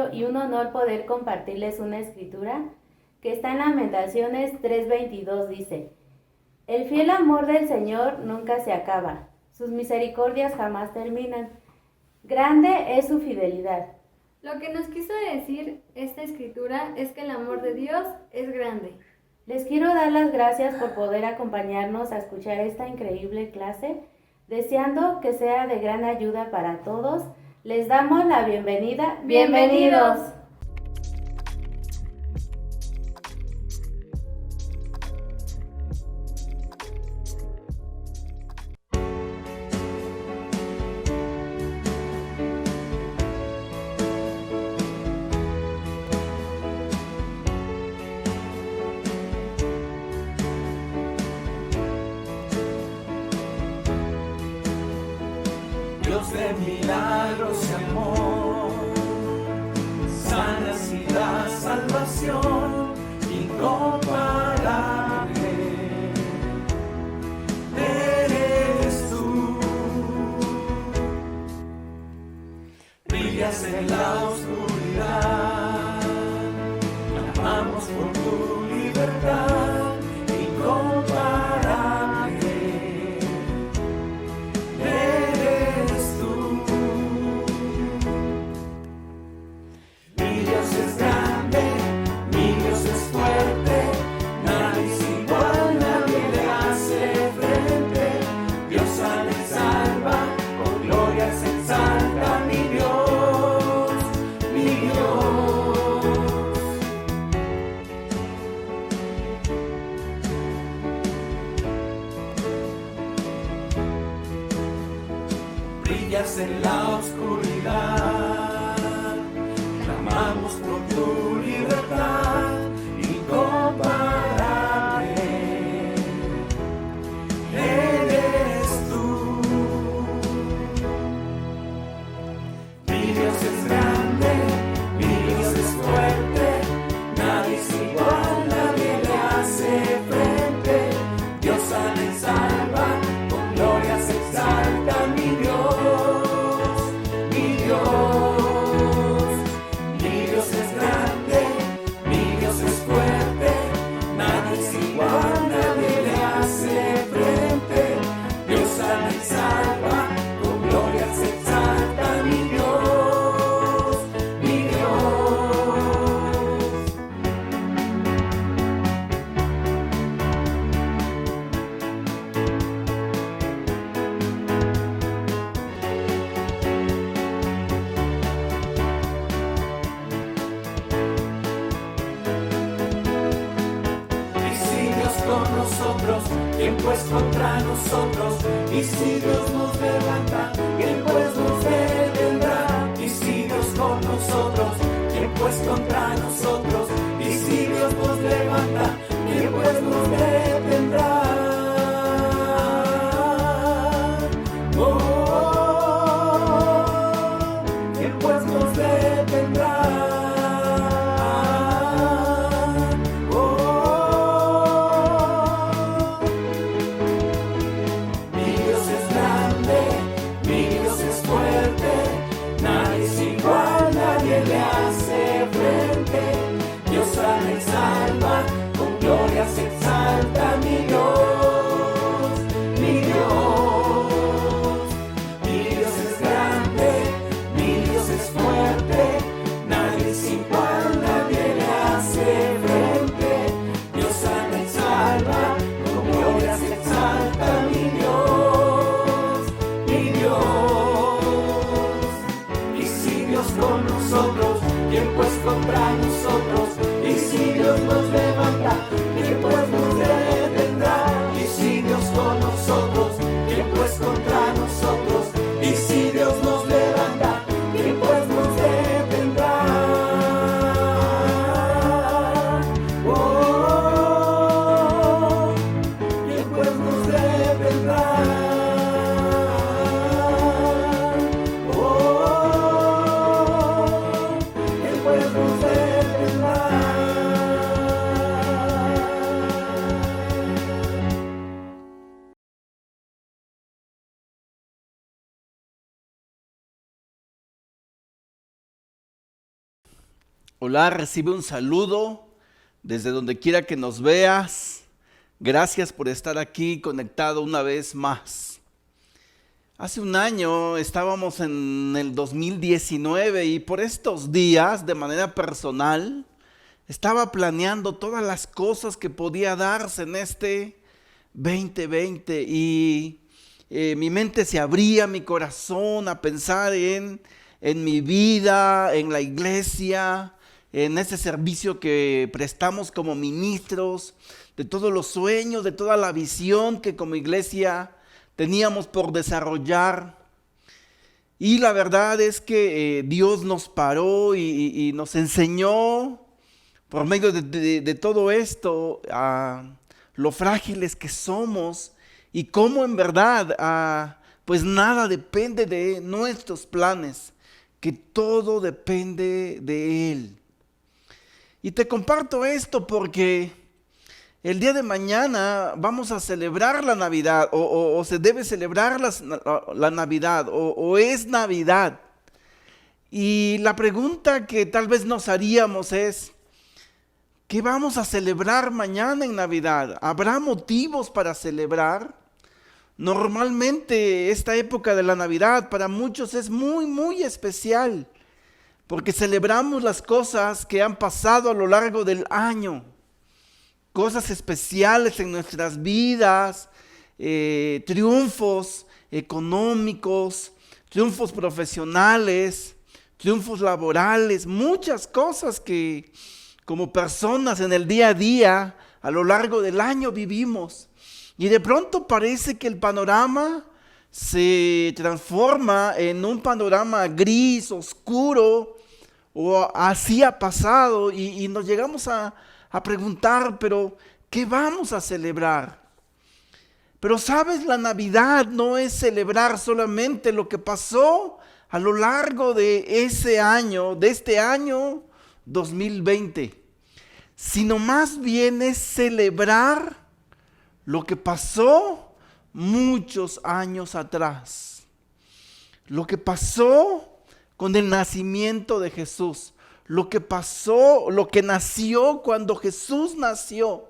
privilegio y un honor poder compartirles una escritura que está en Lamentaciones 3:22. Dice: el fiel amor del Señor nunca se acaba, sus misericordias jamás terminan. Grande es su fidelidad. Lo que nos quiso decir esta escritura es que el amor de Dios es grande. Les quiero dar las gracias por poder acompañarnos a escuchar esta increíble clase, deseando que sea de gran ayuda para todos. Les damos la bienvenida. ¡Bienvenidos! Dios de milagros y amor, sanas y da salvación incomparable. Eres tú, brillas en la oscuridad, clamamos por tu libertad incomparable. Brillas en la oscuridad, clamamos por tu libertad incomparable. Eres tú, mi Dios es grande, mi Dios es fuerte, nadie es igual, nadie le hace frente. Dios sana y salva, con gloria se exalta mi Dios. ¿Quién pues contra nosotros? Y si Dios nos levanta, ¿quién pues nos detendrá? Y si Dios con nosotros, ¿quién pues contra nosotros? Y si Dios nos levanta, ¿quién pues nos detendrá? ¿Quién pues nos detendrá? Salva, con gloria se exalta mi Dios, mi Dios. Mi Dios es grande, mi Dios es fuerte, nadie es igual, nadie le hace frente. Dios sana y salva, con gloria se exalta mi Dios, mi Dios. Y si Dios con nosotros, ¿quién pues contra nosotros? Y si Dios nos levanta, ¿quién pues nos detendrá? Y si Dios con nosotros, ¿quién pues contra nosotros? Y si Dios nos levanta, ¿quién pues nos detendrá? ¿Quién pues nos detendrá? ¿Quién pues nos detendrá? Hola, recibe un saludo desde donde quiera que nos veas. Gracias por estar aquí conectado una vez más. Hace un año estábamos en el 2019 y por estos días, de manera personal, estaba planeando todas las cosas que podía darse en este 2020 y mi mente se abría, mi corazón a pensar en mi vida, en la iglesia, en ese servicio que prestamos como ministros, de todos los sueños, de toda la visión que como iglesia teníamos por desarrollar. Y la verdad es que Dios nos paró y nos enseñó por medio de todo esto a lo frágiles que somos y cómo en verdad pues nada depende de nuestros planes, que todo depende de Él. Y te comparto esto porque el día de mañana vamos a celebrar la Navidad o se debe celebrar la Navidad o es Navidad. Y la pregunta que tal vez nos haríamos es, ¿qué vamos a celebrar mañana en Navidad? ¿Habrá motivos para celebrar? Normalmente esta época de la Navidad para muchos es muy, muy especial, porque celebramos las cosas que han pasado a lo largo del año, cosas especiales en nuestras vidas, triunfos económicos, triunfos profesionales, triunfos laborales, muchas cosas que como personas en el día a día a lo largo del año vivimos. Y de pronto parece que el panorama se transforma en un panorama gris, oscuro, o así ha pasado y nos llegamos a preguntar, pero ¿qué vamos a celebrar? Pero sabes, la Navidad no es celebrar solamente lo que pasó a lo largo de ese año, de este año 2020, sino más bien es celebrar lo que pasó muchos años atrás, lo que pasó con el nacimiento de Jesús, lo que pasó, lo que nació cuando Jesús nació.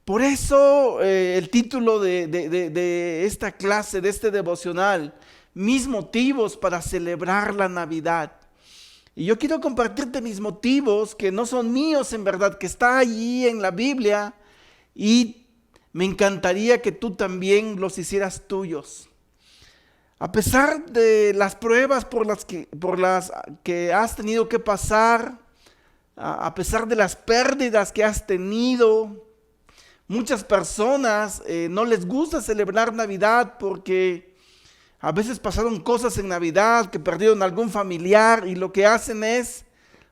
Por eso el título de esta clase, de este devocional, mis motivos para celebrar la Navidad. Y yo quiero compartirte mis motivos que no son míos en verdad, que está allí en la Biblia y me encantaría que tú también los hicieras tuyos. A pesar de las pruebas por las que has tenido que pasar, a pesar de las pérdidas que has tenido, muchas personas no les gusta celebrar Navidad porque a veces pasaron cosas en Navidad, que perdieron algún familiar y lo que hacen es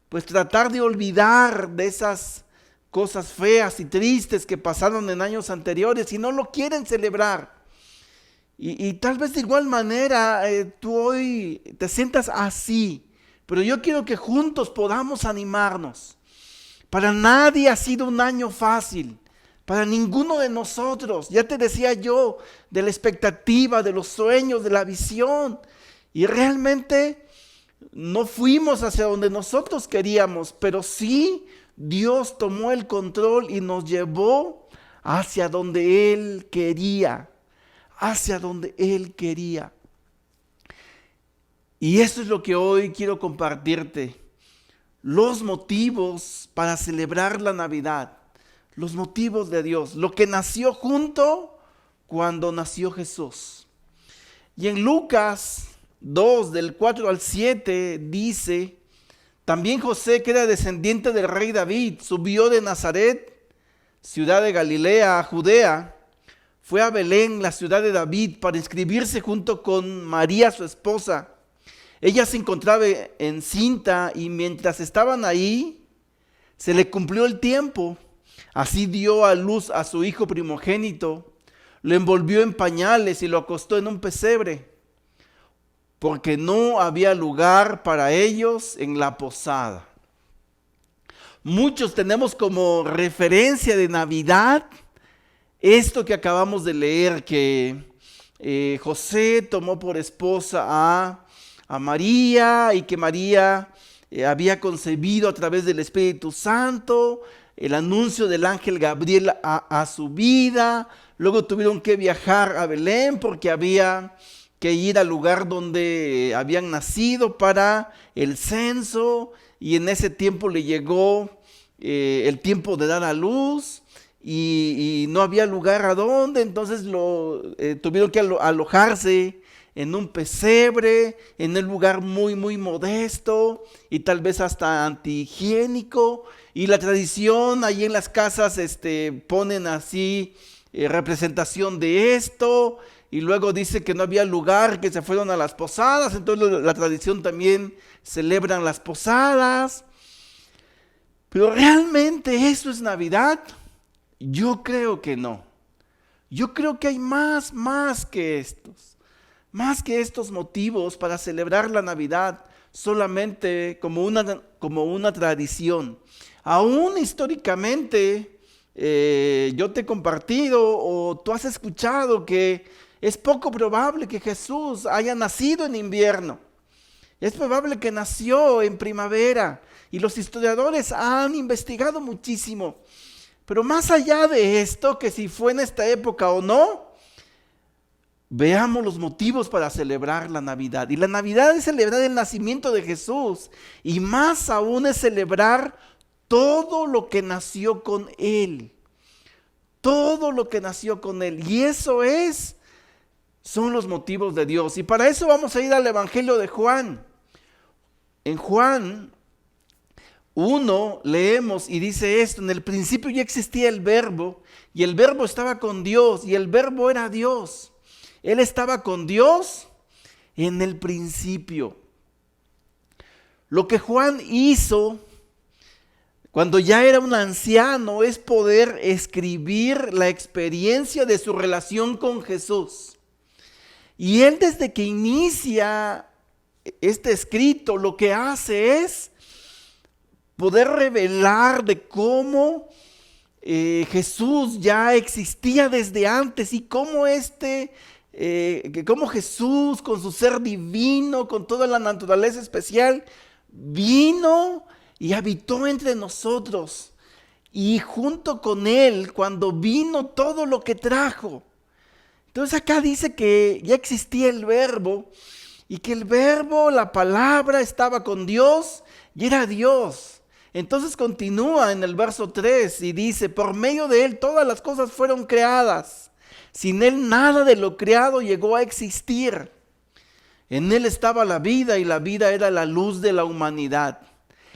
pues tratar de olvidar de esas cosas feas y tristes que pasaron en años anteriores y no lo quieren celebrar. Y tal vez de igual manera tú hoy te sientas así, pero yo quiero que juntos podamos animarnos. Para nadie ha sido un año fácil, para ninguno de nosotros. Ya te decía yo de la expectativa, de los sueños, de la visión. Y realmente no fuimos hacia donde nosotros queríamos, pero sí Dios tomó el control y nos llevó hacia donde Él quería. Hacia donde Él quería. Y eso es lo que hoy quiero compartirte. Los motivos para celebrar la Navidad. Los motivos de Dios. Lo que nació junto cuando nació Jesús. Y en Lucas 2, del 4 al 7, dice: también José, que era descendiente del rey David, subió de Nazaret, ciudad de Galilea, a Judea. Fue a Belén, la ciudad de David, para inscribirse junto con María, su esposa. Ella se encontraba encinta y mientras estaban ahí, se le cumplió el tiempo. Así dio a luz a su hijo primogénito, lo envolvió en pañales y lo acostó en un pesebre, porque no había lugar para ellos en la posada. Muchos tenemos como referencia de Navidad esto que acabamos de leer, que José tomó por esposa a María y que María había concebido a través del Espíritu Santo, el anuncio del ángel Gabriel a su vida. Luego tuvieron que viajar a Belén porque había que ir al lugar donde habían nacido para el censo, y en ese tiempo le llegó el tiempo de dar a luz y no había lugar a donde, entonces tuvieron que alojarse en un pesebre, en un lugar muy muy modesto y tal vez hasta antihigiénico, y la tradición ahí en las casas ponen así representación de esto. Y luego dice que no había lugar, que se fueron a las posadas, entonces la tradición también celebran las posadas. Pero ¿realmente eso es Navidad? Yo creo que no. Yo creo que hay más que estos motivos para celebrar la Navidad solamente como una tradición. Aún históricamente, yo te he compartido o tú has escuchado que es poco probable que Jesús haya nacido en invierno. Es probable que nació en primavera, y los historiadores han investigado muchísimo. Pero más allá de esto, que si fue en esta época o no, veamos los motivos para celebrar la Navidad. Y la Navidad es celebrar el nacimiento de Jesús, y más aún es celebrar todo lo que nació con Él. Todo lo que nació con Él. Y eso son los motivos de Dios. Y para eso vamos a ir al Evangelio de Juan. En Juan 1 leemos y dice esto: en el principio ya existía el Verbo, y el Verbo estaba con Dios, y el Verbo era Dios. Él estaba con Dios en el principio. Lo que Juan hizo cuando ya era un anciano es poder escribir la experiencia de su relación con Jesús. Y él, desde que inicia este escrito, lo que hace es poder revelar de cómo Jesús ya existía desde antes, y cómo cómo Jesús, con su ser divino, con toda la naturaleza especial, vino y habitó entre nosotros. Y junto con Él, cuando vino, todo lo que trajo. Entonces acá dice que ya existía el Verbo, y que el Verbo, la palabra, estaba con Dios y era Dios. Entonces continúa en el verso 3 y dice: por medio de Él todas las cosas fueron creadas. Sin Él nada de lo creado llegó a existir. En Él estaba la vida, y la vida era la luz de la humanidad.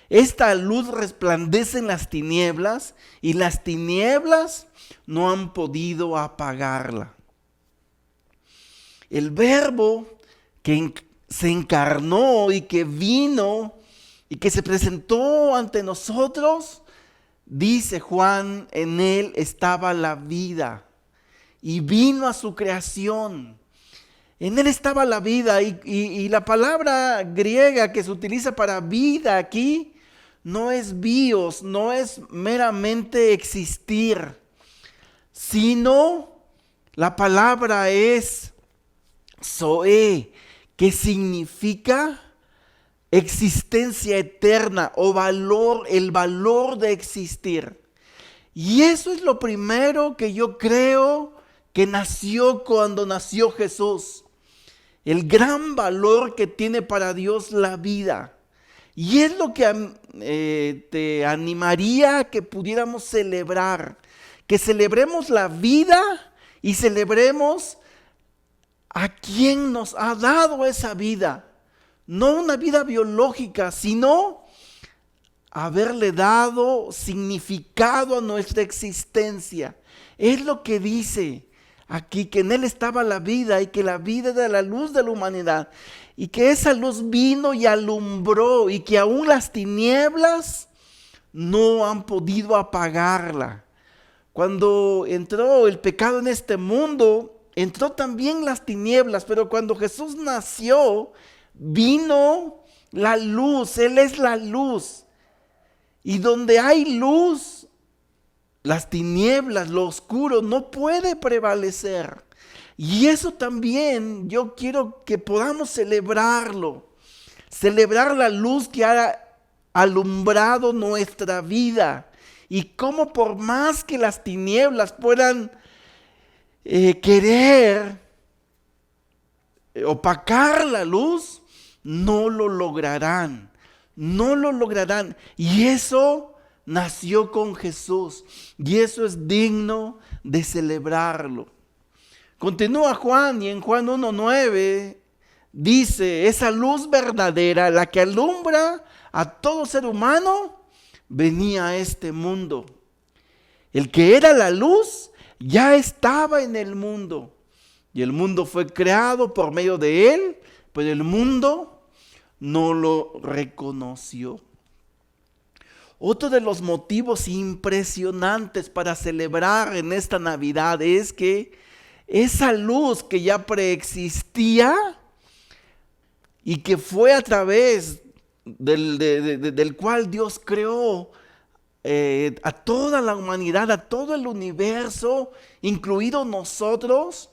Esta luz resplandece en las tinieblas, y las tinieblas no han podido apagarla. El Verbo que se encarnó y que vino y que se presentó ante nosotros, dice Juan, en Él estaba la vida, y vino a su creación. En Él estaba la vida, y la palabra griega que se utiliza para vida aquí no es bios, no es meramente existir, sino la palabra es zoe, que significa existencia eterna o valor, el valor de existir. Y eso es lo primero que yo creo que nació cuando nació Jesús. El gran valor que tiene para Dios la vida. Y es lo que te animaría a que pudiéramos celebrar. Que celebremos la vida y celebremos a quien nos ha dado esa vida. No una vida biológica, sino haberle dado significado a nuestra existencia. Es lo que dice aquí, que en Él estaba la vida, y que la vida era la luz de la humanidad, y que esa luz vino y alumbró, y que aún las tinieblas no han podido apagarla. Cuando entró el pecado en este mundo, entró también las tinieblas, pero cuando Jesús nació, vino la luz. Él es la luz. Y donde hay luz, las tinieblas, lo oscuro, no puede prevalecer. Y eso también yo quiero que podamos celebrarlo. Celebrar la luz que ha alumbrado nuestra vida. Y cómo por más que las tinieblas puedan querer opacar la luz, no lo lograrán. No lo lograrán. Y eso nació con Jesús. Y eso es digno de celebrarlo. Continúa Juan, y en Juan 1:9 dice: esa luz verdadera, la que alumbra a todo ser humano, venía a este mundo. El que era la luz ya estaba en el mundo. Y el mundo fue creado por medio de él, pero el mundo no lo reconoció. Otro de los motivos impresionantes para celebrar en esta Navidad es que esa luz que ya preexistía y que fue a través del cual Dios creó a toda la humanidad, a todo el universo, incluidos nosotros.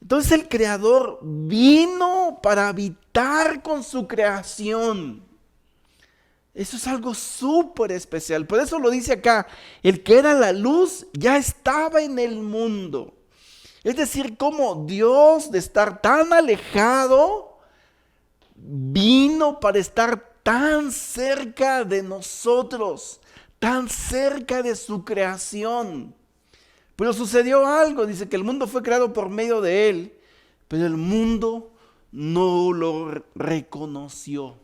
Entonces el Creador vino para habitar con su creación. Eso es algo súper especial. Por eso lo dice acá: el que era la luz ya estaba en el mundo. Es decir, como Dios, de estar tan alejado, vino para estar tan cerca de nosotros, tan cerca de su creación. Pero sucedió algo, dice que el mundo fue creado por medio de él, pero el mundo no lo reconoció.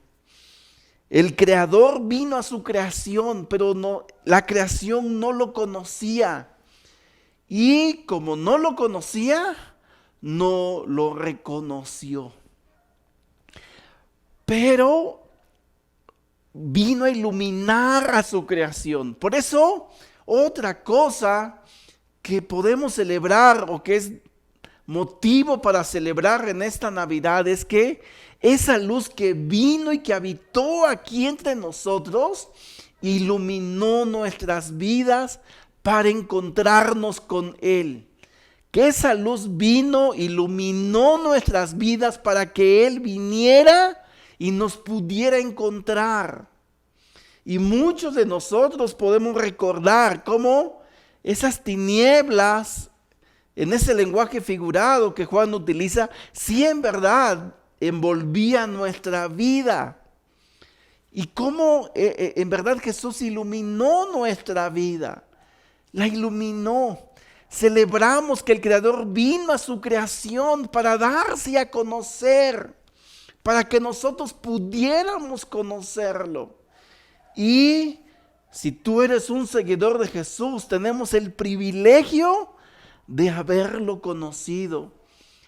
El Creador vino a su creación, pero la creación no lo conocía. Y como no lo conocía, no lo reconoció. Pero vino a iluminar a su creación. Por eso, otra cosa que podemos celebrar, o que es motivo para celebrar en esta Navidad, es que esa luz que vino y que habitó aquí entre nosotros iluminó nuestras vidas para encontrarnos con Él. Que esa luz vino, iluminó nuestras vidas para que Él viniera y nos pudiera encontrar. Y muchos de nosotros podemos recordar cómo esas tinieblas, en ese lenguaje figurado que Juan utiliza, sí en verdad envolvía nuestra vida. Y cómo en verdad Jesús iluminó nuestra vida. La iluminó. Celebramos que el Creador vino a su creación para darse a conocer, para que nosotros pudiéramos conocerlo. Y si tú eres un seguidor de Jesús, tenemos el privilegio de haberlo conocido,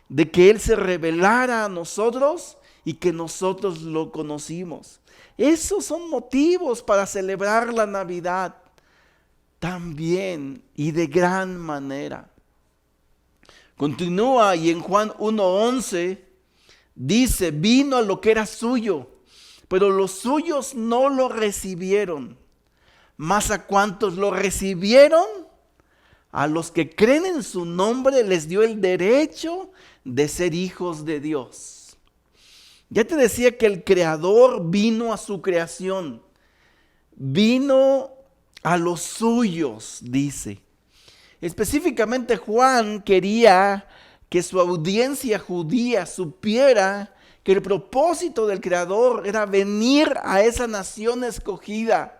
de que Él se revelara a nosotros y que nosotros lo conocimos. Esos son motivos para celebrar la Navidad también, y de gran manera. Continúa, y en Juan 1:11 dice: vino a lo que era suyo, pero los suyos no lo recibieron. Mas a cuantos lo recibieron, a los que creen en su nombre, les dio el derecho de ser hijos de Dios. Ya te decía que el Creador vino a su creación, vino a los suyos, dice. Específicamente Juan quería que su audiencia judía supiera que el propósito del Creador era venir a esa nación escogida.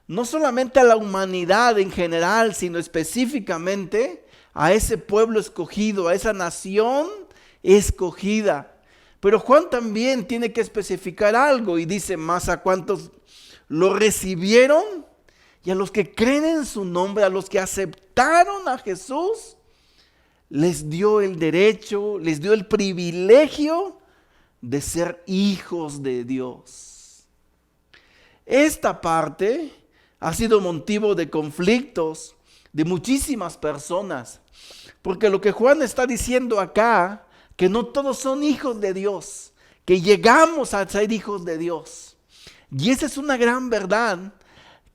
No solamente a la humanidad en general, sino específicamente a ese pueblo escogido, a esa nación escogida. Pero Juan también tiene que especificar algo y dice: más a cuantos lo recibieron y a los que creen en su nombre, a los que aceptaron a Jesús, les dio el derecho, les dio el privilegio de ser hijos de Dios. Esta parte ha sido motivo de conflictos de muchísimas personas, porque lo que Juan está diciendo acá, que no todos son hijos de Dios, que llegamos a ser hijos de Dios. Y esa es una gran verdad.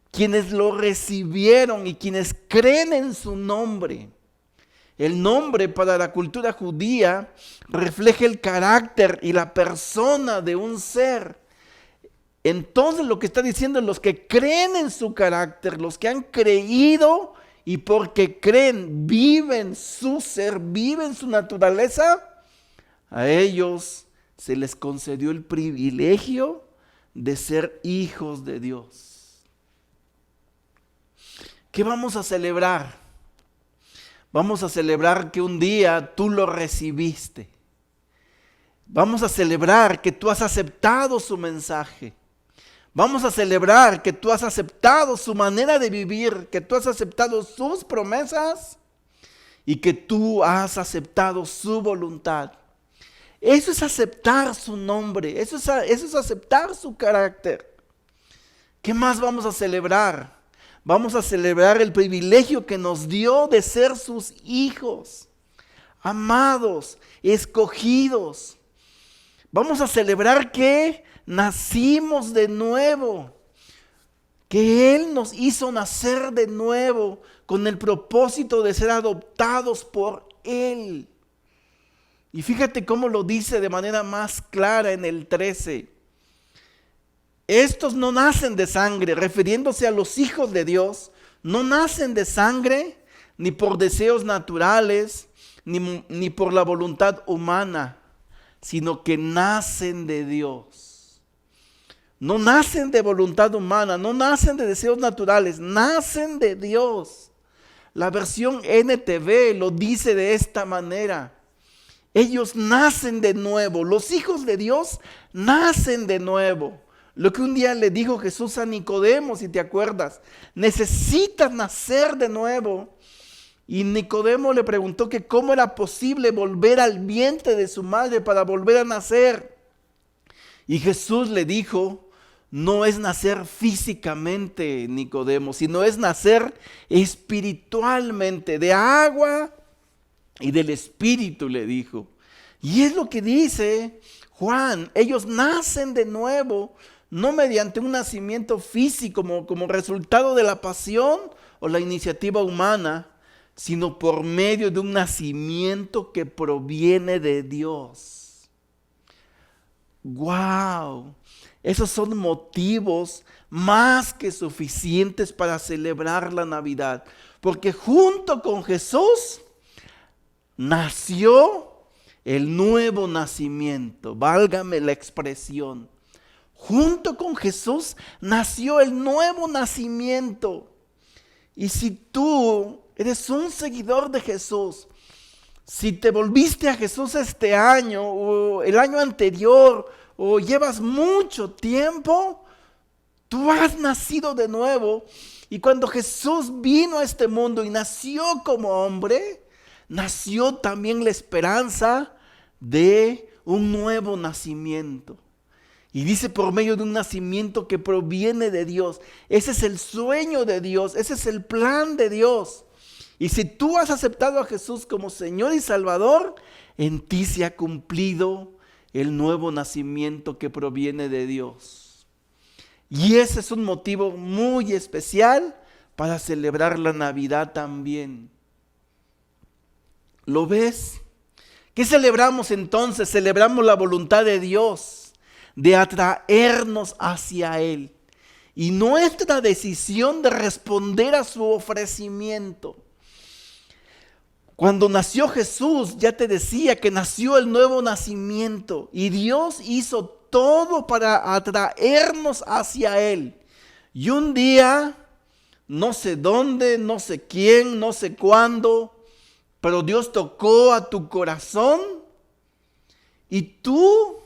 Quienes lo recibieron y quienes creen en su nombre. El nombre para la cultura judía refleja el carácter y la persona de un ser. Entonces lo que está diciendo es los que creen en su carácter, los que han creído y porque creen, viven su ser, viven su naturaleza, a ellos se les concedió el privilegio de ser hijos de Dios. ¿Qué vamos a celebrar? Vamos a celebrar que un día tú lo recibiste. Vamos a celebrar que tú has aceptado su mensaje. Vamos a celebrar que tú has aceptado su manera de vivir, que tú has aceptado sus promesas y que tú has aceptado su voluntad. Eso es aceptar su nombre, eso es aceptar su carácter. ¿Qué más vamos a celebrar? Vamos a celebrar el privilegio que nos dio de ser sus hijos, amados, escogidos. Vamos a celebrar que nacimos de nuevo, que Él nos hizo nacer de nuevo con el propósito de ser adoptados por Él. Y fíjate cómo lo dice de manera más clara en el 13. Estos no nacen de sangre, refiriéndose a los hijos de Dios, no nacen de sangre, ni por deseos naturales, ni por la voluntad humana, sino que nacen de Dios. No nacen de voluntad humana, no nacen de deseos naturales, nacen de Dios. La versión NTV lo dice de esta manera. Ellos nacen de nuevo, los hijos de Dios nacen de nuevo. Lo que un día le dijo Jesús a Nicodemo, si te acuerdas, necesitas nacer de nuevo. Y Nicodemo le preguntó que cómo era posible volver al vientre de su madre para volver a nacer. Y Jesús le dijo, no es nacer físicamente, Nicodemo, sino es nacer espiritualmente, de agua y del Espíritu, le dijo. Y es lo que dice Juan, ellos nacen de nuevo, no mediante un nacimiento físico como resultado de la pasión o la iniciativa humana, sino por medio de un nacimiento que proviene de Dios. ¡Wow! Esos son motivos más que suficientes para celebrar la Navidad, porque junto con Jesús nació el nuevo nacimiento, válgame la expresión. Junto con Jesús nació el nuevo nacimiento. Y si tú eres un seguidor de Jesús, si te volviste a Jesús este año o el año anterior o llevas mucho tiempo, tú has nacido de nuevo. Y cuando Jesús vino a este mundo y nació como hombre, nació también la esperanza de un nuevo nacimiento. Y dice por medio de un nacimiento que proviene de Dios. Ese es el sueño de Dios, ese es el plan de Dios. Y si tú has aceptado a Jesús como Señor y Salvador, en ti se ha cumplido el nuevo nacimiento que proviene de Dios. Y ese es un motivo muy especial para celebrar la Navidad también. ¿Lo ves? ¿Qué celebramos entonces? Celebramos la voluntad de Dios de atraernos hacia Él y nuestra decisión de responder a su ofrecimiento. Cuando nació Jesús, ya te decía que nació el nuevo nacimiento y Dios hizo todo para atraernos hacia Él. Y un día, no sé dónde, no sé quién, no sé cuándo, pero Dios tocó a tu corazón y tú,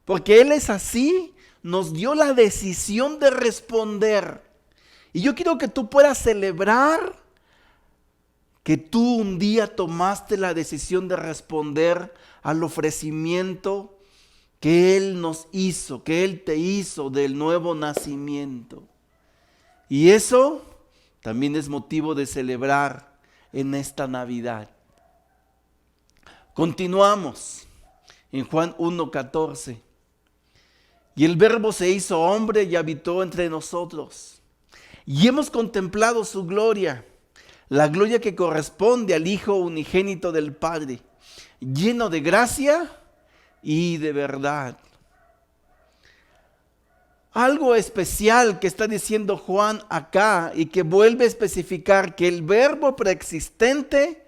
porque Él es así, nos dio la decisión de responder. Y yo quiero que tú puedas celebrar que tú un día tomaste la decisión de responder al ofrecimiento que Él nos hizo, que Él te hizo del nuevo nacimiento. Y eso también es motivo de celebrar en esta Navidad. Continuamos en Juan 1:14. Y el Verbo se hizo hombre y habitó entre nosotros. Y hemos contemplado su gloria, la gloria que corresponde al Hijo unigénito del Padre, lleno de gracia y de verdad. algo especial que está diciendo Juan acá y que vuelve a especificar que el verbo preexistente,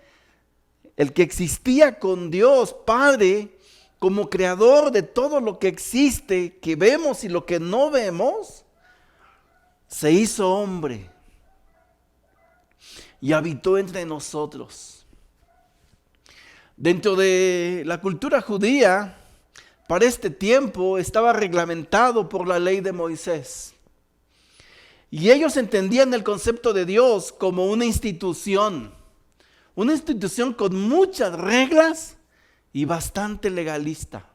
el que existía con Dios Padre como creador de todo lo que existe, que vemos y lo que no vemos, se hizo hombre y habitó entre nosotros. Dentro de la cultura judía, para este tiempo estaba reglamentado por la ley de Moisés. Y ellos entendían el concepto de Dios como una institución con muchas reglas y bastante legalista.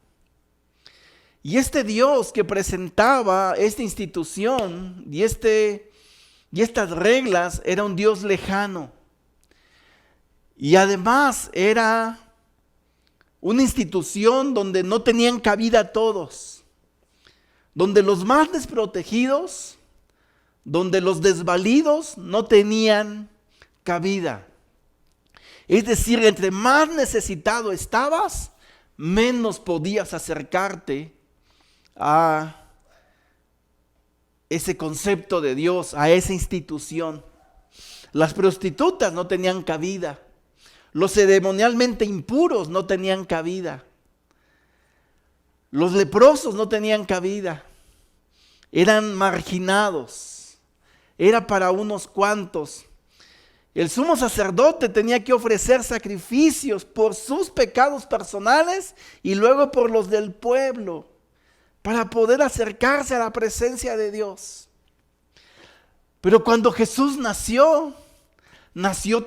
Y este Dios que presentaba esta institución y estas reglas era un Dios lejano. Y además era una institución donde no tenían cabida todos, donde los más desprotegidos, donde los desvalidos no tenían cabida. Es decir, entre más necesitado estabas, menos podías acercarte a ese concepto de Dios, a esa institución. Las prostitutas no tenían cabida. Los ceremonialmente impuros no tenían cabida. Los leprosos no tenían cabida. Eran marginados. Era para unos cuantos. El sumo sacerdote tenía que ofrecer sacrificios por sus pecados personales y luego por los del pueblo para poder acercarse a la presencia de Dios. Pero cuando Jesús nació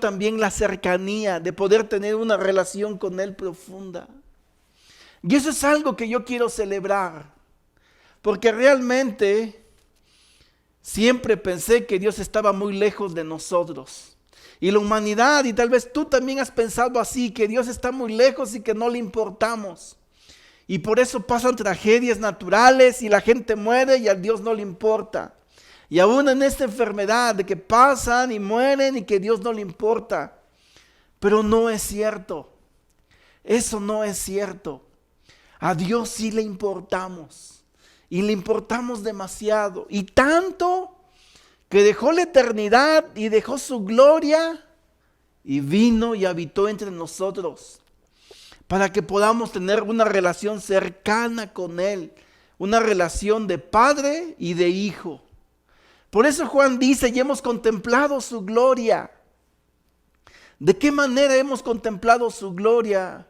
también la cercanía de poder tener una relación con Él profunda. Y eso es algo que yo quiero celebrar, porque realmente siempre pensé que Dios estaba muy lejos de nosotros. Y la humanidad, y tal vez tú también has pensado así, que Dios está muy lejos y que no le importamos. Y por eso pasan tragedias naturales y la gente muere y a Dios no le importa. Y aún en esta enfermedad de que pasan y mueren y que Dios no le importa. Pero no es cierto. Eso no es cierto. A Dios sí le importamos. Y le importamos demasiado. Y tanto que dejó la eternidad y dejó su gloria y vino y habitó entre nosotros. Para que podamos tener una relación cercana con Él. Una relación de padre y de hijo. Por eso Juan dice, y hemos contemplado su gloria. ¿De qué manera hemos contemplado su gloria?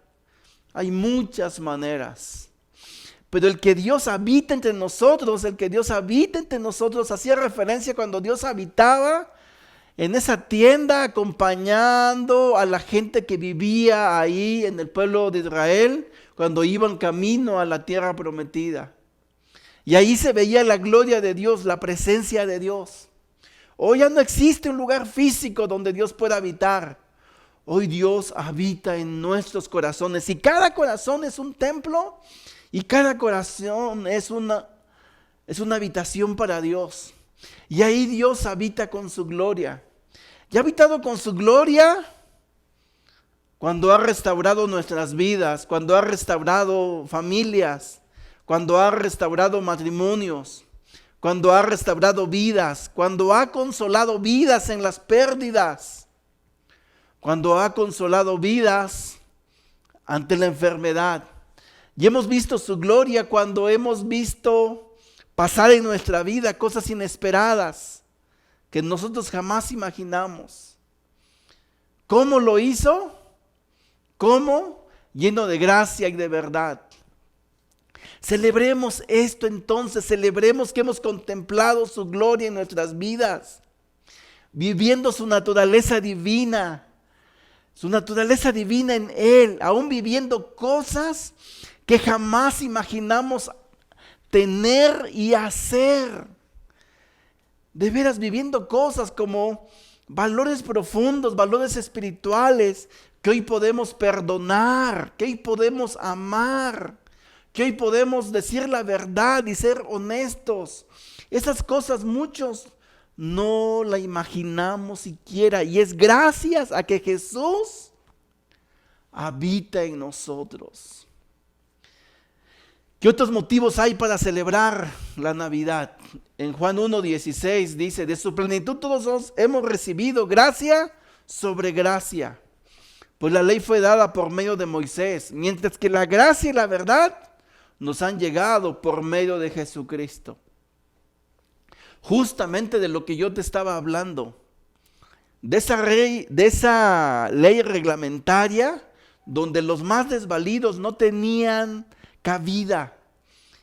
Hay muchas maneras. Pero el que Dios habita entre nosotros, hacía referencia cuando Dios habitaba en esa tienda acompañando a la gente que vivía ahí en el pueblo de Israel, cuando iban camino a la tierra prometida. Y ahí se veía la gloria de Dios, la presencia de Dios. Hoy ya no existe un lugar físico donde Dios pueda habitar. Hoy Dios habita en nuestros corazones. Y cada corazón es un templo y cada corazón es una habitación para Dios. Y ahí Dios habita con su gloria. Y ha habitado con su gloria cuando ha restaurado nuestras vidas, cuando ha restaurado familias, cuando ha restaurado matrimonios, cuando ha restaurado vidas, cuando ha consolado vidas en las pérdidas, cuando ha consolado vidas ante la enfermedad. Y hemos visto su gloria cuando hemos visto pasar en nuestra vida cosas inesperadas que nosotros jamás imaginamos. ¿Cómo lo hizo? ¿Cómo? Lleno de gracia y de verdad. Celebremos esto entonces, celebremos que hemos contemplado su gloria en nuestras vidas, viviendo su naturaleza divina en Él, aún viviendo cosas que jamás imaginamos tener y hacer. De veras, viviendo cosas como valores profundos, valores espirituales, que hoy podemos perdonar, que hoy podemos amar, que hoy podemos decir la verdad y ser honestos. Esas cosas muchos no la imaginamos siquiera. Y es gracias a que Jesús habita en nosotros. ¿Qué otros motivos hay para celebrar la Navidad? En Juan 1:16 dice, de su plenitud todos hemos recibido gracia sobre gracia. Pues la ley fue dada por medio de Moisés, mientras que la gracia y la verdad nos han llegado por medio de Jesucristo. Justamente de lo que yo te estaba hablando, de esa ley reglamentaria donde los más desvalidos no tenían cabida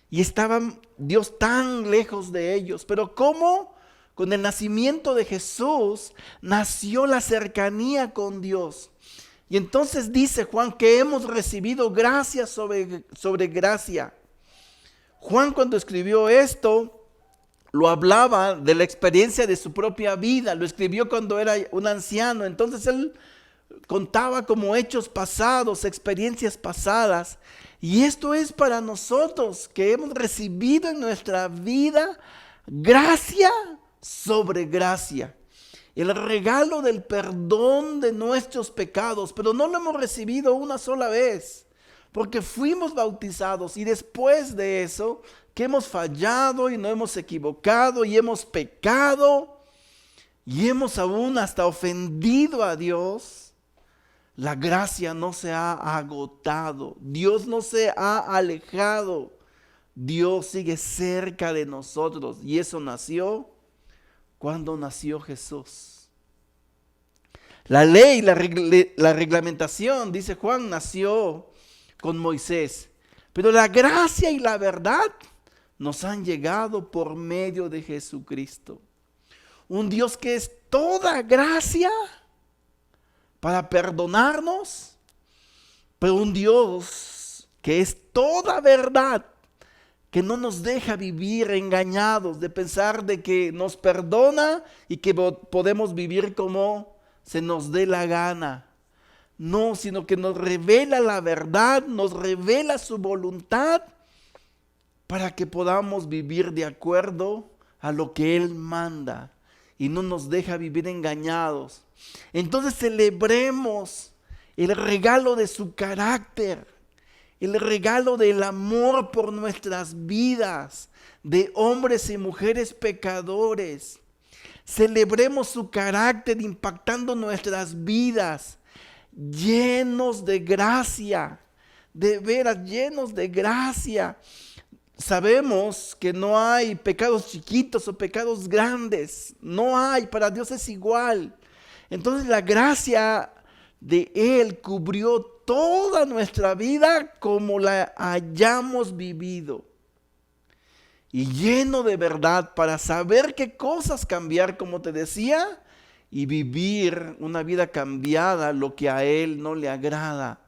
y estaban Dios tan lejos de ellos. Pero ¿cómo? Con el nacimiento de Jesús nació la cercanía con Dios. Y entonces dice Juan que hemos recibido gracia sobre gracia. Juan, cuando escribió esto, lo hablaba de la experiencia de su propia vida, lo escribió cuando era un anciano. Entonces él contaba como hechos pasados, experiencias pasadas. Y esto es para nosotros que hemos recibido en nuestra vida gracia sobre gracia. El regalo del perdón de nuestros pecados, pero no lo hemos recibido una sola vez, porque fuimos bautizados y después de eso, que hemos fallado y no hemos equivocado y hemos pecado y hemos aún hasta ofendido a Dios, la gracia no se ha agotado, Dios no se ha alejado, Dios sigue cerca de nosotros y eso nació cuando nació Jesús. La ley, la reglamentación, dice Juan, nació con Moisés, pero la gracia y la verdad nos han llegado por medio de Jesucristo. Un Dios que es toda gracia para perdonarnos, pero un Dios que es toda verdad, que no nos deja vivir engañados de pensar de que nos perdona y que podemos vivir como se nos dé la gana. No, sino que nos revela la verdad, nos revela su voluntad para que podamos vivir de acuerdo a lo que Él manda y no nos deja vivir engañados. Entonces celebremos el regalo de su carácter, el regalo del amor por nuestras vidas, de hombres y mujeres pecadores. Celebremos su carácter impactando nuestras vidas, llenos de gracia, de veras llenos de gracia. Sabemos que no hay pecados chiquitos o pecados grandes, no hay, para Dios es igual. Entonces la gracia de Él cubrió toda nuestra vida como la hayamos vivido. Y lleno de verdad para saber qué cosas cambiar, como te decía, y vivir una vida cambiada, lo que a Él no le agrada.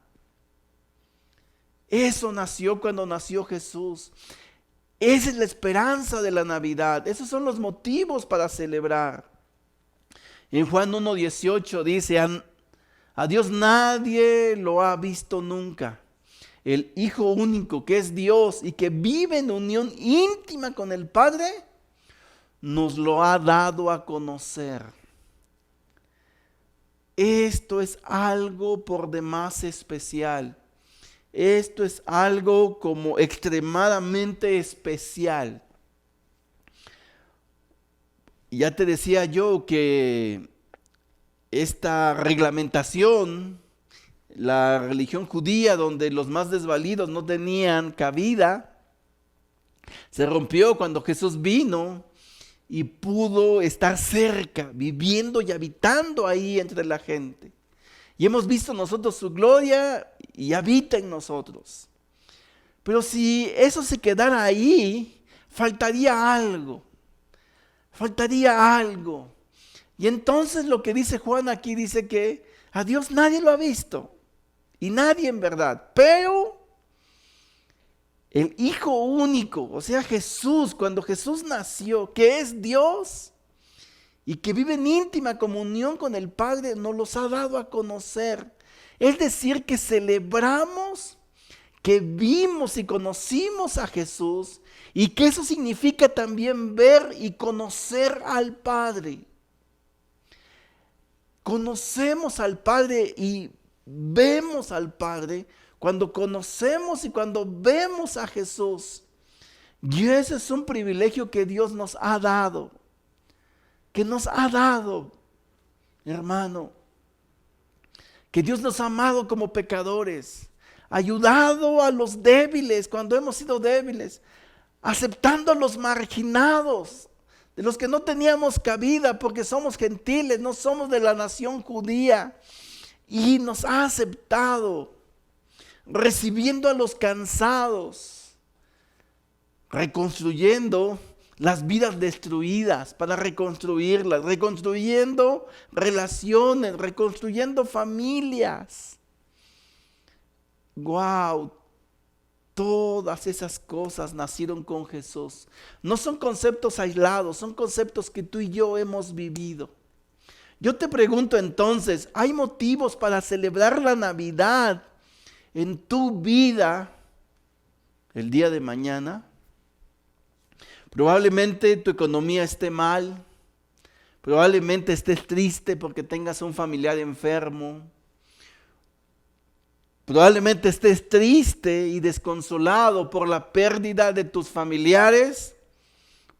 Eso nació cuando nació Jesús. Esa es la esperanza de la Navidad. Esos son los motivos para celebrar. En Juan 1:18 dice, a Dios nadie lo ha visto nunca. El Hijo único que es Dios y que vive en unión íntima con el Padre, nos lo ha dado a conocer. Esto es algo por demás especial. Esto es algo como extremadamente especial. Ya te decía yo que esta reglamentación, la religión judía donde los más desvalidos no tenían cabida, se rompió cuando Jesús vino y pudo estar cerca, viviendo y habitando ahí entre la gente. Y hemos visto nosotros su gloria y habita en nosotros. Pero si eso se quedara ahí, faltaría algo. Faltaría algo. Y entonces lo que dice Juan aquí dice que a Dios nadie lo ha visto. Y nadie en verdad. Pero el Hijo único, o sea Jesús, cuando Jesús nació, que es Dios y que vive en íntima comunión con el Padre, nos los ha dado a conocer. Es decir, que celebramos que vimos y conocimos a Jesús y que eso significa también ver y conocer al Padre. Conocemos al Padre y vemos al Padre cuando conocemos y cuando vemos a Jesús. Y ese es un privilegio que Dios nos ha dado. Que nos ha dado, hermano. Que Dios nos ha amado como pecadores. Ayudado a los débiles cuando hemos sido débiles. Aceptando a los marginados. De los que no teníamos cabida porque somos gentiles, no somos de la nación judía. Y nos ha aceptado. Recibiendo a los cansados. Reconstruyendo las vidas destruidas para reconstruirlas, reconstruyendo relaciones, reconstruyendo familias. ¡Wow! Todas esas cosas nacieron con Jesús. No son conceptos aislados, son conceptos que tú y yo hemos vivido. Yo te pregunto entonces, ¿hay motivos para celebrar la Navidad en tu vida el día de mañana? Probablemente tu economía esté mal, probablemente estés triste porque tengas un familiar enfermo, probablemente estés triste y desconsolado por la pérdida de tus familiares,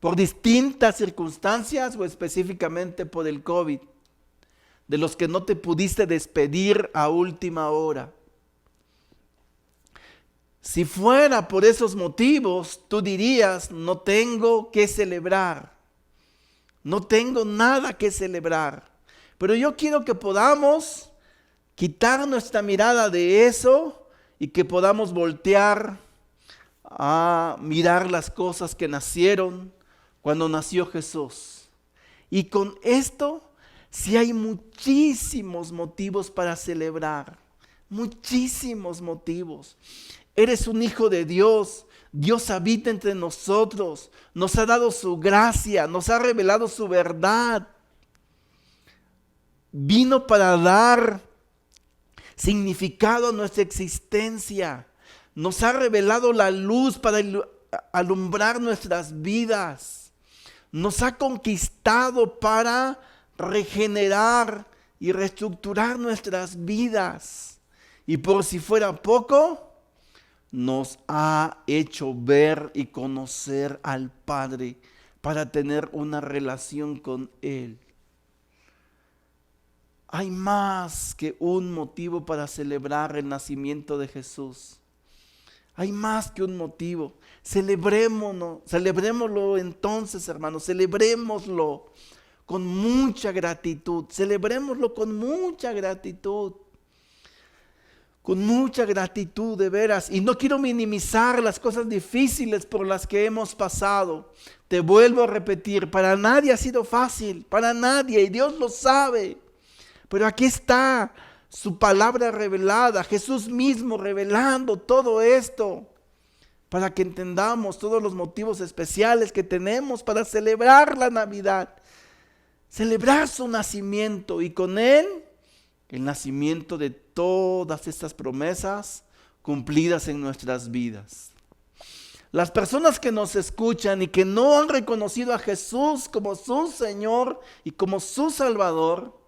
por distintas circunstancias o específicamente por el COVID, de los que no te pudiste despedir a última hora. Si fuera por esos motivos, tú dirías, no tengo que celebrar, no tengo nada que celebrar. Pero yo quiero que podamos quitar nuestra mirada de eso y que podamos voltear a mirar las cosas que nacieron cuando nació Jesús. Y con esto, sí hay muchísimos motivos para celebrar, muchísimos motivos. Eres un hijo de Dios. Dios habita entre nosotros. Nos ha dado su gracia. Nos ha revelado su verdad. Vino para dar significado a nuestra existencia. Nos ha revelado la luz para alumbrar nuestras vidas. Nos ha conquistado para regenerar y reestructurar nuestras vidas. Y por si fuera poco, nos ha hecho ver y conocer al Padre para tener una relación con Él. Hay más que un motivo para celebrar el nacimiento de Jesús. Hay más que un motivo. Celebrémoslo entonces, hermanos, celebrémoslo con mucha gratitud. Celebrémoslo con mucha gratitud. Con mucha gratitud, de veras. Y no quiero minimizar las cosas difíciles por las que hemos pasado. Te vuelvo a repetir, para nadie ha sido fácil, para nadie, y Dios lo sabe. Pero aquí está su palabra revelada, Jesús mismo revelando todo esto, para que entendamos todos los motivos especiales que tenemos para celebrar la Navidad. Celebrar su nacimiento y con él el nacimiento de todas estas promesas cumplidas en nuestras vidas. Las personas que nos escuchan y que no han reconocido a Jesús como su Señor y como su Salvador,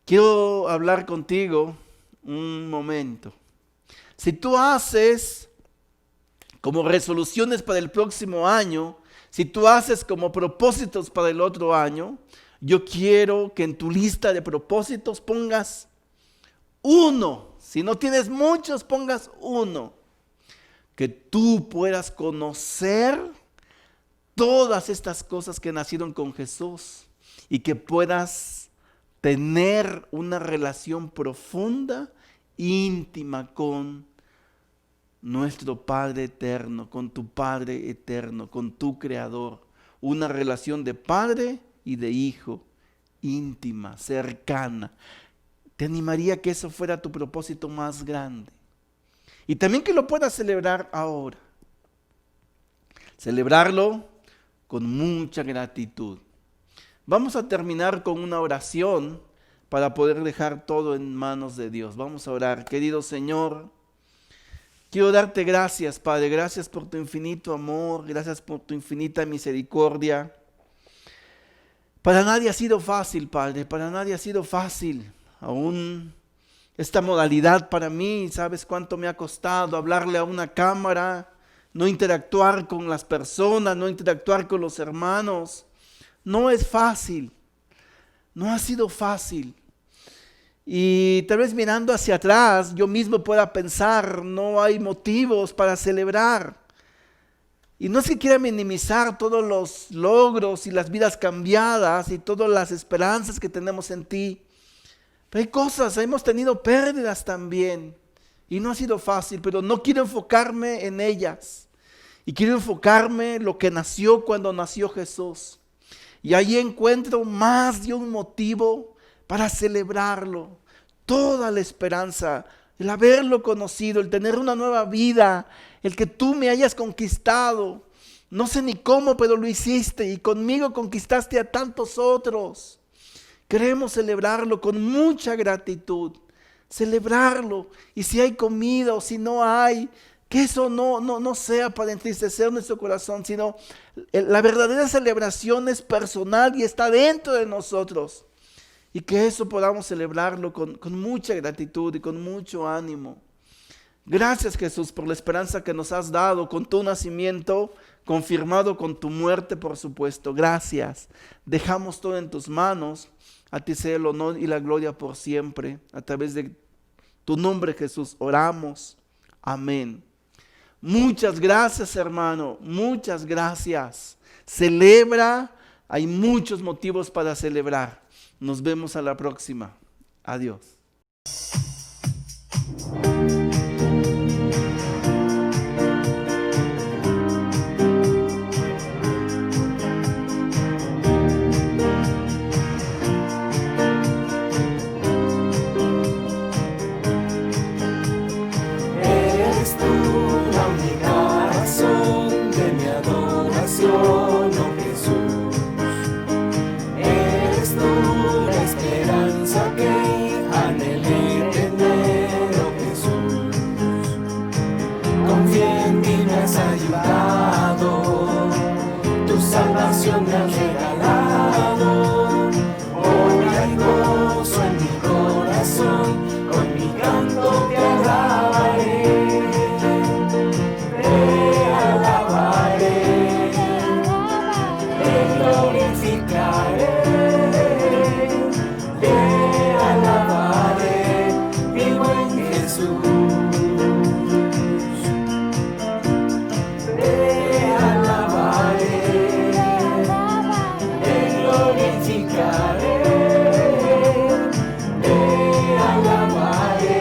quiero hablar contigo un momento. Si tú haces como resoluciones para el próximo año, si tú haces como propósitos para el otro año, yo quiero que en tu lista de propósitos pongas uno. Si no tienes muchos, pongas uno. Que tú puedas conocer todas estas cosas que nacieron con Jesús y que puedas tener una relación profunda, íntima con nuestro Padre eterno, con tu Padre eterno, con tu Creador. Una relación de padre y de hijo, íntima, cercana. Te animaría que eso fuera tu propósito más grande. Y también que lo puedas celebrar ahora. Celebrarlo con mucha gratitud. Vamos a terminar con una oración para poder dejar todo en manos de Dios. Vamos a orar. Querido Señor, quiero darte gracias, Padre. Gracias por tu infinito amor. Gracias por tu infinita misericordia. Para nadie ha sido fácil, Padre. Para nadie ha sido fácil. Aún esta modalidad para mí. ¿Sabes cuánto me ha costado hablarle a una cámara? No interactuar con las personas, no interactuar con los hermanos. No es fácil, no ha sido fácil. Y tal vez mirando hacia atrás, yo mismo pueda pensar, no hay motivos para celebrar. Y no es que quiera minimizar todos los logros y las vidas cambiadas y todas las esperanzas que tenemos en ti. Pero hay cosas, hemos tenido pérdidas también. Y no ha sido fácil, pero no quiero enfocarme en ellas. Y quiero enfocarme en lo que nació cuando nació Jesús. Y ahí encuentro más de un motivo para celebrarlo. Toda la esperanza, el haberlo conocido, el tener una nueva vida, el que tú me hayas conquistado. No sé ni cómo, pero lo hiciste y conmigo conquistaste a tantos otros. Queremos celebrarlo con mucha gratitud. Celebrarlo. Y si hay comida o si no hay, que eso no sea para entristecer nuestro corazón, sino la verdadera celebración es personal y está dentro de nosotros. Y que eso podamos celebrarlo con mucha gratitud y con mucho ánimo. Gracias, Jesús, por la esperanza que nos has dado con tu nacimiento, confirmado con tu muerte, por supuesto. Gracias. Dejamos todo en tus manos. A ti sea el honor y la gloria por siempre. A través de tu nombre, Jesús, oramos. Amén. Muchas gracias, hermano. Muchas gracias. Celebra. Hay muchos motivos para celebrar. Nos vemos a la próxima. Adiós. Eres tú la única razón de mi adoración, oh Jesús. Eres tú la esperanza que anhelé tener, oh Jesús. Confía en mí, me has ayudado, tu salvación me has regalado. Hoy hay gozo en mi corazón, con mi canto te alabaré, te alabaré, te glorificaré, te alabaré, mi buen Jesús. Te alabaré, te glorificaré, te alabaré,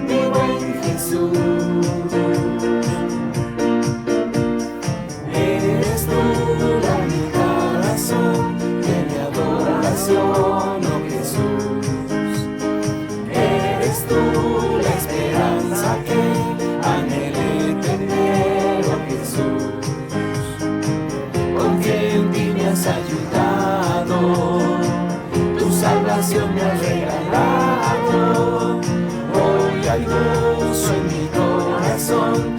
mi buen Jesús. Eres tú la única razón de mi adoración, oh Jesús. Eres tú la esperanza que anhelé tener, oh Jesús. Confía en ti, me has ayudado, tu salvación me has regalado. Hoy hay gozo en mi corazón,